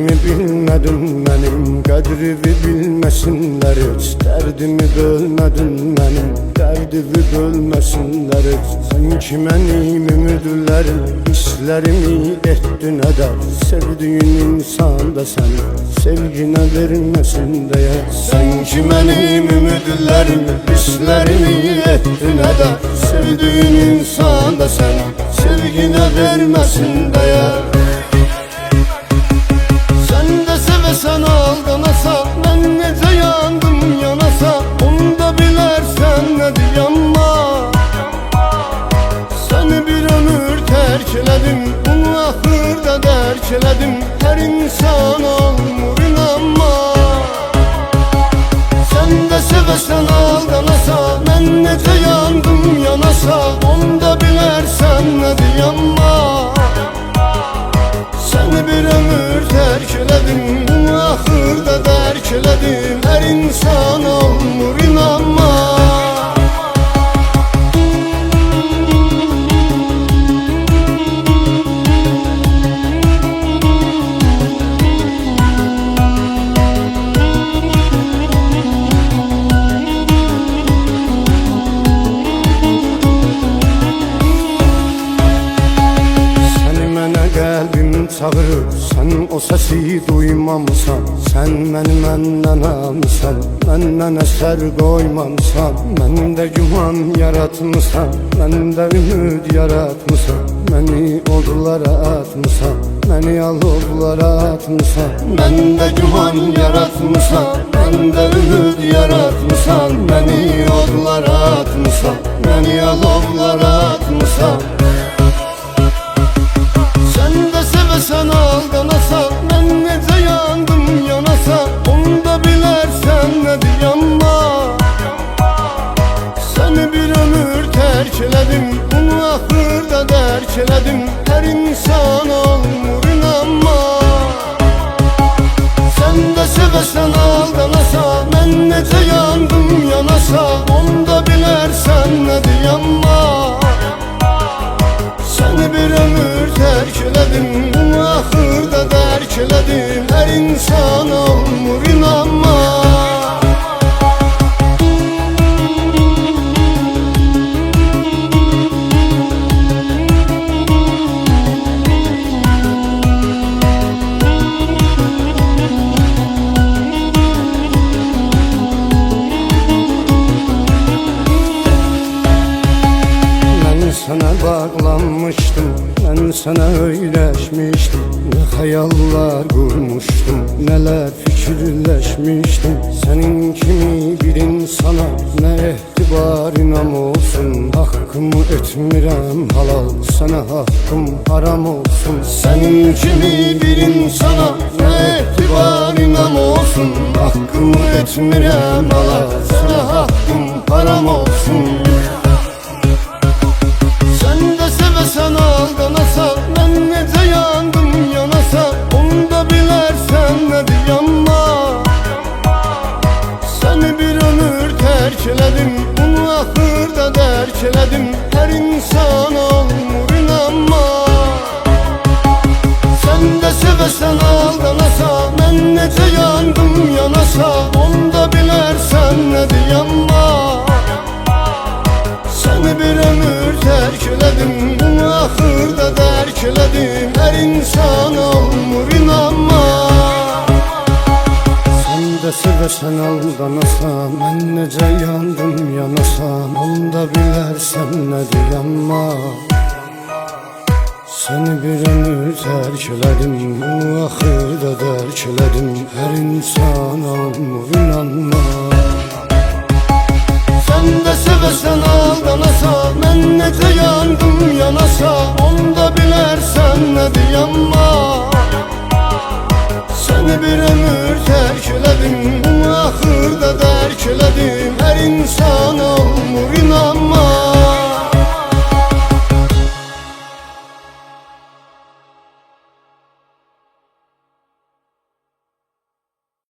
Qədrimi bilmədin mənim, qədrimi bilməsinlər heç. Dərdimi bölmədin mənim, dərdimi bölməsinlər heç. Sanki mənim ümidlərim, hislərimi etdin ədər. Sevdiyin insan da səni sevginə verməsin deyə. Sanki mənim ümidlərim, hislərimi etdin ədər. Sevdiyin insan da səni sevginə verməsin deyə. Sen aldanasan, ben necə yandım yanasa. Onu da bilərsən nədir yanma. Səni bir ömür tərk elədim, bunu axırda dərk elədim. Hər insan olmur inanma. Sen də sevəsən aldanasa, mən necə yandım yanasa. Onu da bilərsən nədir yanma. Səni bir ömür tərk elədim, bunu axırda dərk elədim. Hər insan olmur inanma. Çağırır, sən o səsi duymamısan. Sən məni məndən almısan, məndən əsər qoymamısan. Məndə güman yaratmısan, məndə ümid yaratmısan. Məni odlara atmısan, məni alovlara atmısan. Məndə güman yaratmısan, məndə ümid yaratmısan. Məni odlara atmısan, məni alovlara atmısan. Sen aldanasa, mən necə yandım yanasa. Onu da bilərsən nədir yanma. Səni bir ömür tərk elədim, bunu axırda dərk elədim. Hər insan olmur inanma. Sen də sevəsən aldanasa, mən necə yandım yanasa. Onu da bilərsən nədir yanma. Səni bir ömür tərk elədim, bunu axırda dərk elədim. Hər insan olmur inanma. Sana bağlanmışdım, ben sana öyleşmiştim. Ne hayallar kurmuştum, neler fikirleşmiştim. Senin kimi bir insana ne etibarınam olsun. Hakkımı etmirəm halal, sana hakkım haram olsun. Senin kimi bir insana ne etibarınam olsun. Hakkımı etmirəm halal, sana hakkım haram olsun. Sen aldanasa, mən necə yandım yanasa. Onu da bilərsən nədir yanma. Səni bir ömür tərk elədim, bunu axırda dərk elədim. Hər insan olmur inanma. Sen də sevəsən aldanasa, mən necə yandım yanasa. Onu da bilərsən nədir yanma. Səni bir ömür tərk elədim, bunu axırda dərk elədim. Hər insan olmur inanma. Sən də sevəsən aldanasa, mən necə yandım yanasa. Onda bilərsən nədir yanma. Səni bir ömür tərk elədim, bunu axırda dərk elədim. Hər insan olmur inanma. Sen də sevəsən aldanasa, mən necə yandım yanasa. Onu da bilərsən nədir yanma. Səni bir ömür tərk elədim, bunu axırda dərk elədim. Hər insan olmur inanma.